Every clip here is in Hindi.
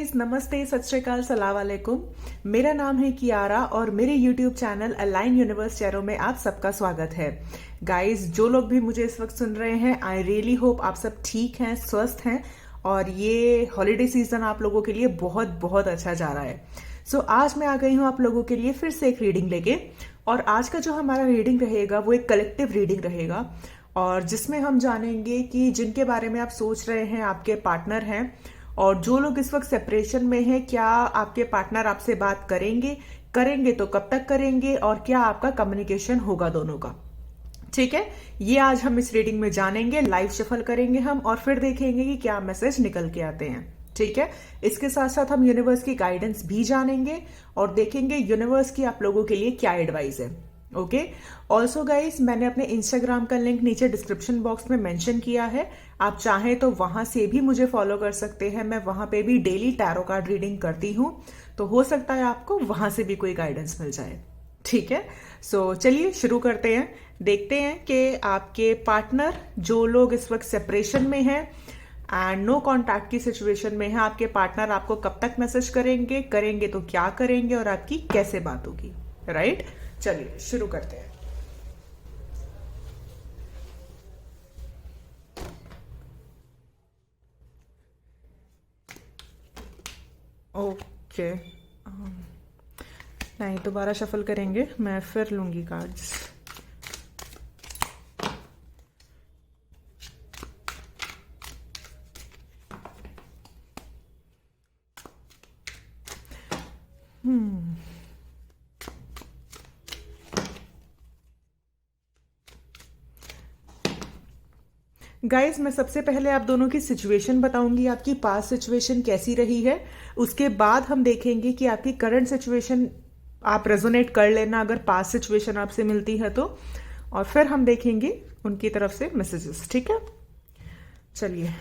गाइस, नमस्ते, सत श्री अकाल, सलाम वालेकुम। मेरा नाम है कियारा और मेरे YouTube channel align universe Chairo में आप सबका स्वागत है। गाइस, जो लोग भी मुझे इस वक्त सुन रहे हैं, आई रियली होप आप सब ठीक हैं, स्वस्थ हैं और ये हॉलीडे सीजन आप लोगों के लिए बहुत बहुत अच्छा जा रहा है। सो आज मैं आ गई हूँ आप लोगों के लिए फिर से एक रीडिंग लेके। और आज का जो हमारा रीडिंग रहेगा वो एक कलेक्टिव रीडिंग रहेगा और जिसमें हम जानेंगे कि जिनके बारे में आप सोच रहे हैं आपके पार्टनर हैं और जो लोग इस वक्त सेपरेशन में हैं, क्या आपके पार्टनर आपसे बात करेंगे, करेंगे तो कब तक करेंगे और क्या आपका कम्युनिकेशन होगा दोनों का। ठीक है, ये आज हम इस रीडिंग में जानेंगे। लाइव शफल करेंगे हम और फिर देखेंगे कि क्या मैसेज निकल के आते हैं। ठीक है, इसके साथ साथ हम यूनिवर्स की गाइडेंस भी जानेंगे और देखेंगे यूनिवर्स की आप लोगों के लिए क्या एडवाइस है। ओके, ऑल्सो गाइस, मैंने अपने इंस्टाग्राम का लिंक नीचे डिस्क्रिप्शन बॉक्स में मेंशन किया है। आप चाहें तो वहां से भी मुझे फॉलो कर सकते हैं। मैं वहां पे भी डेली टैरो कार्ड रीडिंग करती हूँ, तो हो सकता है आपको वहां से भी कोई गाइडेंस मिल जाए। ठीक है, सो चलिए शुरू करते हैं। देखते हैं कि आपके पार्टनर, जो लोग इस वक्त सेपरेशन में हैं एंड नो कॉन्टैक्ट की सिचुएशन में है, आपके पार्टनर आपको कब तक मैसेज करेंगे, करेंगे तो क्या करेंगे और आपकी कैसे बात होगी। राइट, चलिए शुरू करते हैं। ओके, नहीं, दोबारा शफल करेंगे, मैं फिर लूंगी कार्ड्स। गाइस, मैं सबसे पहले आप दोनों की सिचुएशन बताऊंगी, आपकी पास्ट सिचुएशन कैसी रही है। उसके बाद हम देखेंगे कि आपकी करंट सिचुएशन आप रेजोनेट कर लेना अगर पास्ट सिचुएशन आपसे मिलती है तो, और फिर हम देखेंगे उनकी तरफ से मैसेजेस। ठीक है, चलिए।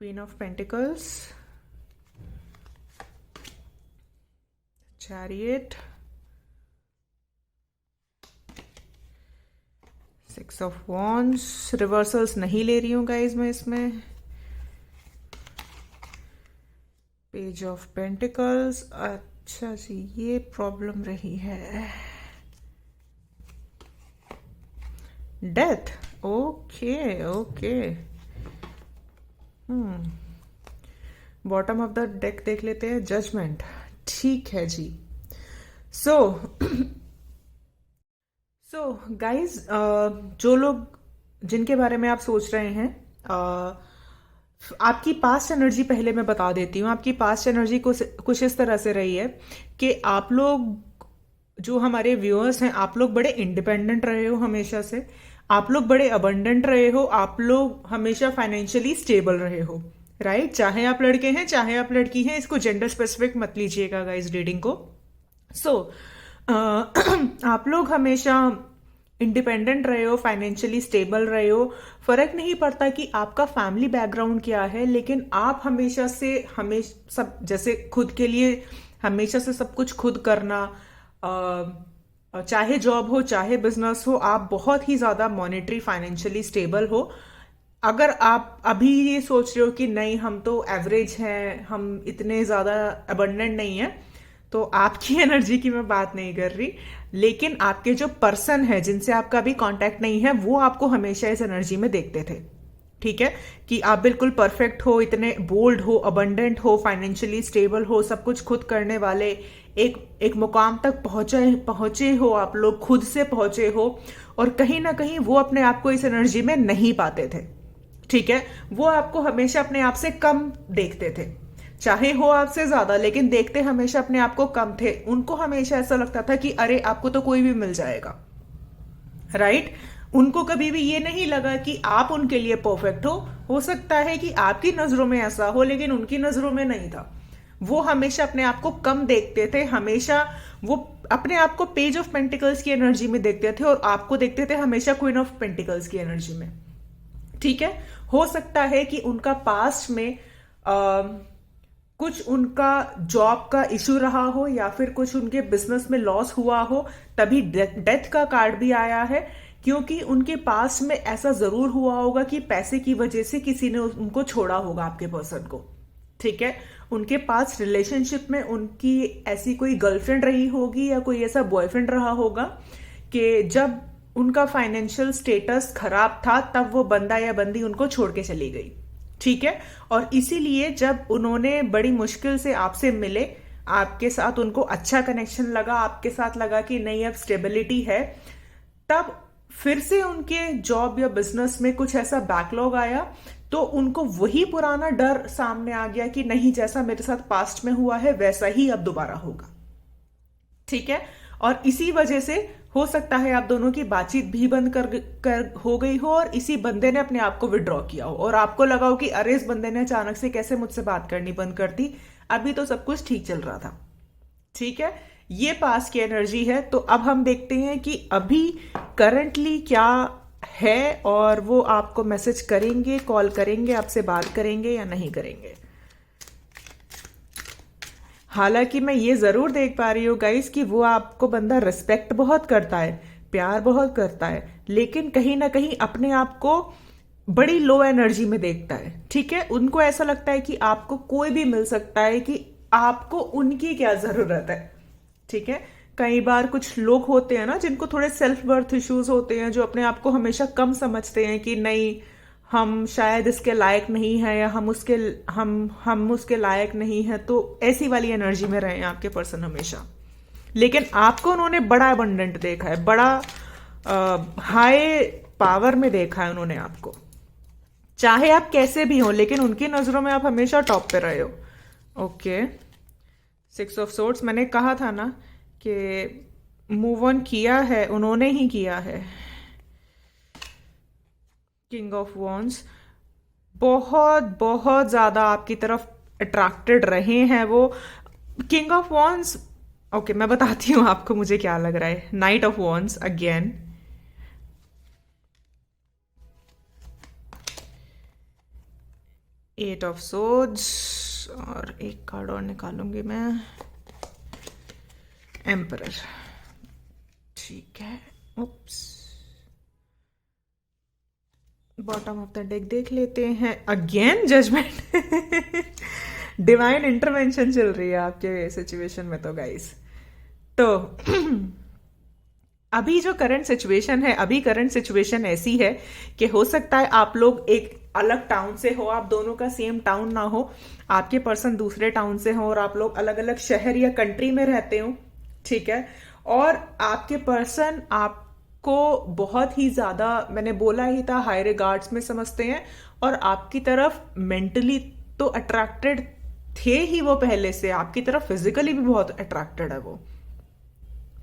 Queen of pentacles, chariot, 6 of wands. Reversals नहीं ले रही हूँ गाइज मैं इसमें। पेज ऑफ पेंटिकल्स, अच्छा जी, ये प्रॉब्लम रही है। Death, okay okay. Bottom of the deck देख लेते हैं, जजमेंट। ठीक है जी। सो गाइज, जो लोग, जिनके बारे में आप सोच रहे हैं, आपकी पास्ट एनर्जी पहले मैं बता देती हूँ। आपकी पास्ट एनर्जी कुछ इस तरह से रही है कि आप लोग, जो हमारे व्यूअर्स हैं, आप लोग बड़े इंडिपेंडेंट रहे हो हमेशा से। आप लोग बड़े अबंडेंट रहे हो। आप लोग हमेशा फाइनेंशियली स्टेबल रहे हो। राइट, चाहे आप लड़के हैं चाहे आप लड़की हैं, इसको जेंडर स्पेसिफिक मत लीजिएगा गाइज रीडिंग को। आप लोग हमेशा इंडिपेंडेंट रहे हो, फाइनेंशियली स्टेबल रहे हो। फर्क नहीं पड़ता कि आपका फैमिली बैकग्राउंड क्या है, लेकिन आप हमेशा सब, जैसे खुद के लिए हमेशा से सब कुछ खुद करना, चाहे जॉब हो चाहे बिजनेस हो, आप बहुत ही ज्यादा मॉनेटरी फाइनेंशियली स्टेबल हो। अगर आप अभी ये सोच रहे हो कि नहीं, हम तो एवरेज हैं, हम इतने ज्यादा अबंडेंट नहीं है, तो आपकी एनर्जी की मैं बात नहीं कर रही, लेकिन आपके जो पर्सन है जिनसे आपका अभी कांटेक्ट नहीं है, वो आपको हमेशा इस एनर्जी में देखते थे। ठीक है, कि आप बिल्कुल परफेक्ट हो, इतने बोल्ड हो, अबंडेंट हो, फाइनेंशियली स्टेबल हो, सब कुछ खुद करने वाले, एक मुकाम तक पहुंचे हो, आप लोग खुद से पहुंचे हो। और कहीं ना कहीं वो अपने आप को इस एनर्जी में नहीं पाते थे। ठीक है, वो आपको हमेशा अपने आप से कम देखते थे, चाहे हो आपसे ज्यादा, लेकिन देखते हमेशा अपने आप को कम थे। उनको हमेशा ऐसा लगता था कि अरे, आपको तो कोई भी मिल जाएगा। राइट, उनको कभी भी ये नहीं लगा कि आप उनके लिए परफेक्ट हो सकता है कि आपकी नजरों में ऐसा हो, लेकिन उनकी नजरों में नहीं था। वो हमेशा अपने आप को कम देखते थे। हमेशा वो अपने आप को पेज ऑफ पेंटिकल्स की एनर्जी में देखते थे और आपको देखते थे हमेशा क्वीन ऑफ पेंटिकल्स की एनर्जी में। ठीक है, हो सकता है कि उनका पास्ट में कुछ उनका जॉब का इशू रहा हो या फिर कुछ उनके बिजनेस में लॉस हुआ हो, तभी डेथ का कार्ड भी आया है। क्योंकि उनके पास में ऐसा जरूर हुआ होगा कि पैसे की वजह से किसी ने उनको छोड़ा होगा, आपके पर्सन को। ठीक है। उनके पास रिलेशनशिप में उनकी ऐसी कोई गर्लफ्रेंड रही होगी या कोई ऐसा बॉयफ्रेंड रहा होगा कि जब उनका फाइनेंशियल स्टेटस खराब था तब वो बंदा या बंदी उनको छोड़ के चली गई। ठीक है। और इसीलिए जब उन्होंने बड़ी मुश्किल से आपसे मिले, आपके साथ उनको अच्छा कनेक्शन लगा, आपके साथ लगा कि नहीं अब स्टेबिलिटी है, तब फिर से उनके जॉब या बिजनेस में कुछ ऐसा बैकलॉग आया तो उनको वही पुराना डर सामने आ गया कि नहीं, जैसा मेरे साथ पास्ट में हुआ है वैसा ही अब दोबारा होगा। ठीक है। और इसी वजह से हो सकता है आप दोनों की बातचीत भी बंद कर हो गई हो और इसी बंदे ने अपने आप को विड्रॉ किया हो और आपको लगा हो कि अरे इस बंदे ने अचानक से कैसे मुझसे बात करनी बंद कर दी, अभी तो सब कुछ ठीक चल रहा था। ठीक है। ये पास की एनर्जी है। तो अब हम देखते हैं कि अभी करंटली क्या है और वो आपको मैसेज करेंगे, कॉल करेंगे, आपसे बात करेंगे या नहीं करेंगे। हालांकि मैं ये जरूर देख पा रही हूँ गाइस कि वो आपको बंदा रिस्पेक्ट बहुत करता है, प्यार बहुत करता है, लेकिन कहीं ना कहीं अपने आप को बड़ी लो एनर्जी में देखता है। ठीक है। उनको ऐसा लगता है कि आपको कोई भी मिल सकता है, कि आपको उनकी क्या जरूरत है। ठीक है। कई बार कुछ लोग होते हैं ना जिनको थोड़े सेल्फ वर्थ इश्यूज होते हैं, जो अपने आप को हमेशा कम समझते हैं कि नहीं हम शायद इसके लायक नहीं है या हम उसके लायक नहीं है। तो ऐसी वाली एनर्जी में रहे हैं आपके पर्सन हमेशा। लेकिन आपको उन्होंने बड़ा अबंडेंट देखा है, बड़ा हाई पावर में देखा है उन्होंने आपको। चाहे आप कैसे भी हो, लेकिन उनकी नजरों में आप हमेशा टॉप पे रहे हो। ओके। 6 ऑफ सोर्ड्स, मैंने कहा था ना कि मूव ऑन किया है, उन्होंने ही किया है। किंग ऑफ वॉन्ड्स, बहुत बहुत ज्यादा आपकी तरफ अट्रैक्टेड रहे हैं वो। किंग ऑफ वॉन्ड्स, ओके मैं बताती हूं आपको मुझे क्या लग रहा है। Night of wands again, 8 of swords, और एक कार्ड और निकालूंगी मैं, एम्परर। ठीक है। उप्स, बॉटम ऑफ द डेक देख लेते हैं। Again judgement. डिवाइन इंटरवेंशन चल रही है आपके सिचुएशन में तो गाइस। तो अभी जो करंट सिचुएशन है, अभी करंट सिचुएशन ऐसी है कि हो सकता है आप लोग एक अलग टाउन से हो, आप दोनों का सेम टाउन ना हो, आपके पर्सन दूसरे टाउन से हो और आप लोग अलग अलग शहर या कंट्री में रहते हो। ठीक है। और आपके पर्सन आपको बहुत ही ज्यादा, मैंने बोला ही था, हाई रिगार्ड्स में समझते हैं और आपकी तरफ मेंटली तो अट्रैक्टेड थे ही वो पहले से, आपकी तरफ फिजिकली भी बहुत अट्रैक्टेड है वो।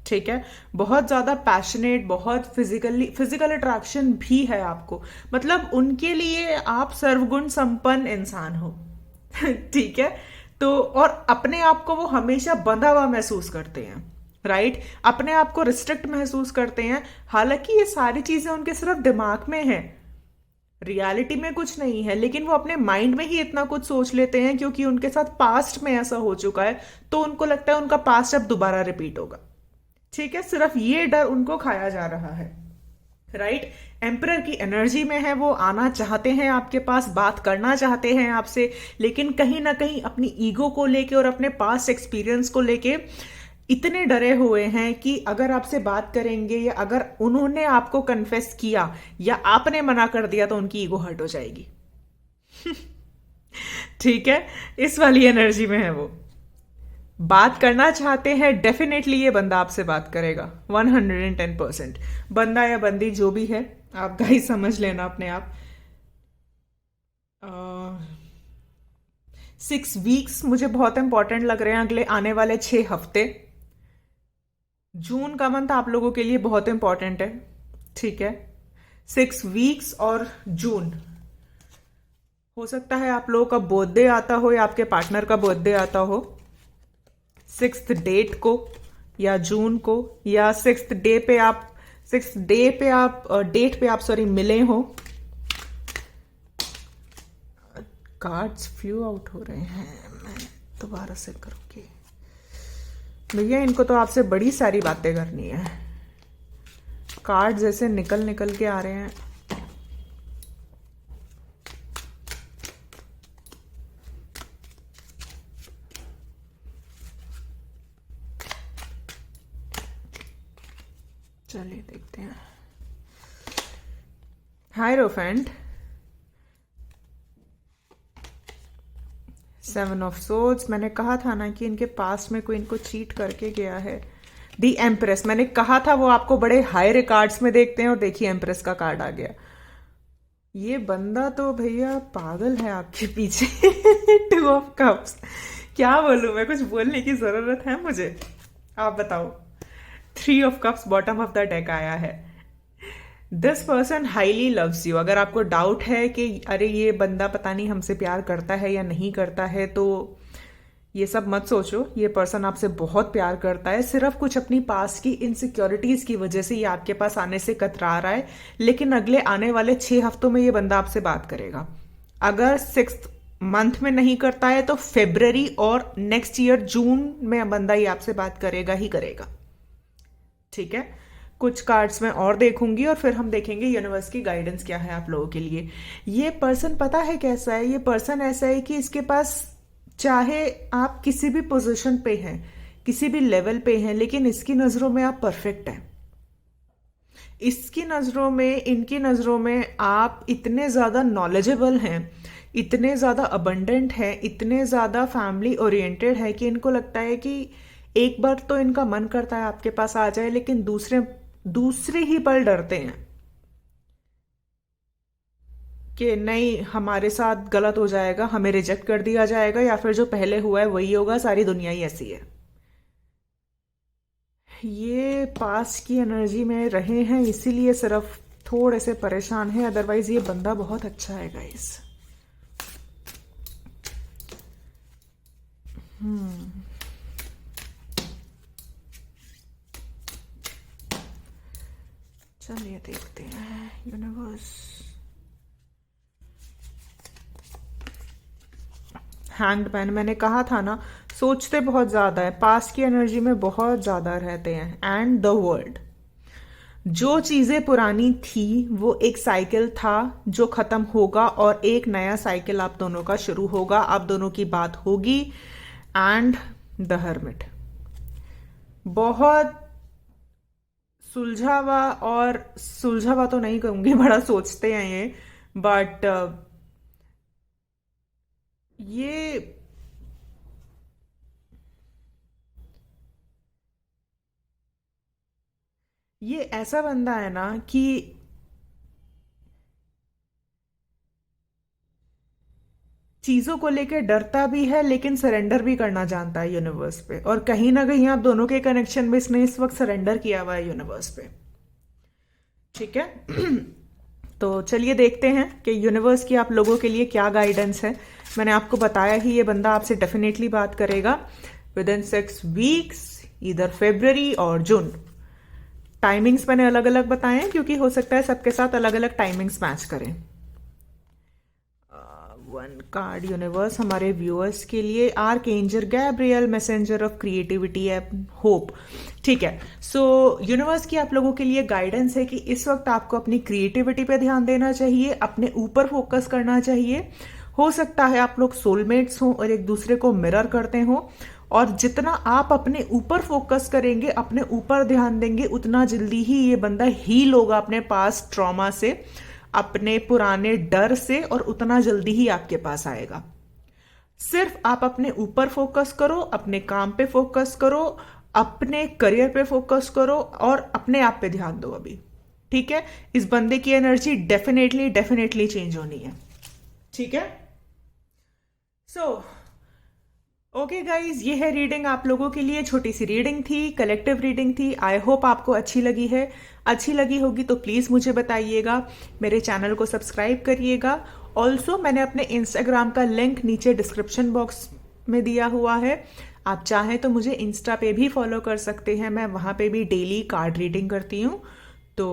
ठीक है। बहुत ज्यादा पैशनेट, बहुत फिजिकल अट्रैक्शन भी है आपको। मतलब उनके लिए आप सर्वगुण संपन्न इंसान हो। ठीक है। तो और अपने आप को वो हमेशा बंधा हुआ महसूस करते हैं, राइट। अपने आप को रिस्ट्रिक्ट महसूस करते हैं। हालांकि ये सारी चीजें उनके सिर्फ दिमाग में है, रियलिटी में कुछ नहीं है, लेकिन वो अपने माइंड में ही इतना कुछ सोच लेते हैं क्योंकि उनके साथ पास्ट में ऐसा हो चुका है। तो उनको लगता है उनका पास्ट अब दोबारा रिपीट होगा। ठीक है। सिर्फ ये डर उनको खाया जा रहा है, राइट। एम्परर की एनर्जी में है, वो आना चाहते हैं आपके पास, बात करना चाहते हैं आपसे, लेकिन कहीं ना कहीं अपनी ईगो को लेके और अपने पास्ट एक्सपीरियंस को लेके इतने डरे हुए हैं कि अगर आपसे बात करेंगे या अगर उन्होंने आपको कन्फेस किया या आपने मना कर दिया तो उनकी ईगो हर्ट हो जाएगी। ठीक है। इस वाली एनर्जी में है वो। बात करना चाहते हैं, डेफिनेटली ये बंदा आपसे बात करेगा 110%। बंदा या बंदी जो भी है, आप गाइस समझ लेना अपने आप। 6 वीक्स मुझे बहुत इंपॉर्टेंट लग रहे हैं, अगले आने वाले 6 हफ्ते। जून का मंथ आप लोगों के लिए बहुत इंपॉर्टेंट है। ठीक है। 6 वीक्स और जून, हो सकता है आप लोगों का बर्थडे आता हो या आपके पार्टनर का बर्थडे आता हो 6th डेट को या जून को, या 6th डेट पे आप सॉरी मिले हो। कार्ड्स फ्लू आउट हो रहे हैं, मैं दोबारा से करूंगी भैया। इनको तो आपसे बड़ी सारी बातें करनी है। कार्ड जैसे निकल के आ रहे हैं। चलिए देखते हैं। हायरोफेंट, 7 ऑफ सोर्ड्स, मैंने कहा था ना कि इनके पास्ट में कोई इनको चीट करके गया है। दी एम्प्रेस, मैंने कहा था वो आपको बड़े हाई रिकॉर्ड्स में देखते हैं, और देखिए एम्प्रेस का कार्ड आ गया। ये बंदा तो भैया पागल है आपके पीछे। 2 ऑफ कप्स, क्या बोलूं मैं, कुछ बोलने की जरूरत है मुझे, आप बताओ। 3 of cups bottom of the deck आया है। This person highly loves you. अगर आपको डाउट है कि अरे ये बंदा पता नहीं हमसे प्यार करता है या नहीं करता है, तो ये सब मत सोचो। ये पर्सन आपसे बहुत प्यार करता है, सिर्फ कुछ अपनी पास्ट की इनसिक्योरिटीज की वजह से ये आपके पास आने से कतरा रहा है। लेकिन अगले आने वाले 6 हफ्तों में ये बंदा आपसे बात करेगा। अगर 6th मंथ में नहीं करता है तो फेब्रवरी और नेक्स्ट ईयर जून में बंदा ये आपसे बात करेगा ही करेगा। ठीक है, कुछ कार्ड्स मैं और देखूंगी और फिर हम देखेंगे यूनिवर्स की गाइडेंस क्या है आप लोगों के लिए। ये पर्सन पता है कैसा है, ये पर्सन ऐसा है कि इसके पास, चाहे आप किसी भी पोजीशन पे हैं, किसी भी लेवल पे हैं, लेकिन इसकी नजरों में आप परफेक्ट हैं। इसकी नजरों में, इनकी नजरों में आप इतने ज्यादा नॉलेजेबल हैं, इतने ज्यादा अबंडेंट हैं, इतने ज्यादा फैमिली ओरिएंटेड है कि इनको लगता है कि एक बार तो इनका मन करता है आपके पास आ जाए, लेकिन दूसरे ही पल डरते हैं कि नहीं हमारे साथ गलत हो जाएगा, हमें रिजेक्ट कर दिया जाएगा, या फिर जो पहले हुआ है वही होगा, सारी दुनिया ही ऐसी है। ये पास की एनर्जी में रहे हैं, इसीलिए सिर्फ थोड़े से परेशान है, अदरवाइज ये बंदा बहुत अच्छा है गाइस। चलिए देखते हैं यूनिवर्स। हैंग्ड मैन, मैंने कहा था ना, सोचते बहुत ज्यादा है, पास की एनर्जी में बहुत ज्यादा रहते हैं। एंड द वर्ल्ड, जो चीजें पुरानी थी वो एक साइकिल था जो खत्म होगा, और एक नया साइकिल आप दोनों का शुरू होगा, आप दोनों की बात होगी। एंड द हर्मिट, बहुत सुलझावा, और सुलझावा तो नहीं कहूंगी, बड़ा सोचते हैं ये, बट ये ये ऐसा बंदा है ना कि चीजों को लेकर डरता भी है, लेकिन सरेंडर भी करना जानता है यूनिवर्स पे, और कहीं ना कहीं आप दोनों के कनेक्शन में इसने इस वक्त सरेंडर किया हुआ है यूनिवर्स पे। ठीक है। तो चलिए देखते हैं कि यूनिवर्स की आप लोगों के लिए क्या गाइडेंस है। मैंने आपको बताया ही, ये बंदा आपसे डेफिनेटली बात करेगा विद इन 6 वीक्स, इधर फेब्रवरी और जून। टाइमिंग्स मैंने अलग अलग बताए हैं क्योंकि हो सकता है सबके साथ अलग अलग टाइमिंग्स मैच करें। 1 कार्ड यूनिवर्स हमारे व्यूअर्स के लिए, archangel Gabriel, messenger of creativity and hope. ठीक है, सो यूनिवर्स की आप लोगों के लिए गाइडेंस है कि इस वक्त आपको अपनी क्रिएटिविटी पे ध्यान देना चाहिए, अपने ऊपर फोकस करना चाहिए। हो सकता है आप लोग सोलमेट्स हों और एक दूसरे को मिरर करते हों, और जितना आप अपने ऊपर फोकस करेंगे, अपने ऊपर ध्यान देंगे, उतना जल्दी ही ये बंदा हील होगा अपने पास ट्रॉमा से, अपने पुराने डर से, और उतना जल्दी ही आपके पास आएगा। सिर्फ आप अपने ऊपर फोकस करो, अपने काम पे फोकस करो, अपने करियर पे फोकस करो, और अपने आप पे ध्यान दो अभी। ठीक है, इस बंदे की एनर्जी डेफिनेटली डेफिनेटली चेंज होनी है। ठीक है, सो ओके गाइज, ये है रीडिंग आप लोगों के लिए। छोटी सी रीडिंग थी, कलेक्टिव रीडिंग थी। आई होप आपको अच्छी लगी है। अच्छी लगी होगी तो प्लीज़ मुझे बताइएगा, मेरे चैनल को सब्सक्राइब करिएगा। ऑल्सो मैंने अपने इंस्टाग्राम का लिंक नीचे डिस्क्रिप्शन बॉक्स में दिया हुआ है, आप चाहें तो मुझे इंस्टा पे भी फॉलो कर सकते हैं, मैं वहाँ पे भी डेली कार्ड रीडिंग करती हूँ। तो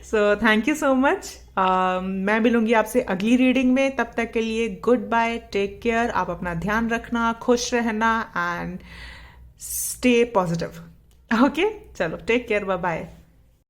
so thank you so much. मैं मिलूंगी आपसे अगली रीडिंग में, तब तक के लिए गुड बाय, टेक केयर, आप अपना ध्यान रखना, खुश रहना, एंड स्टे पॉजिटिव। ओके, चलो टेक केयर, बाय बाय।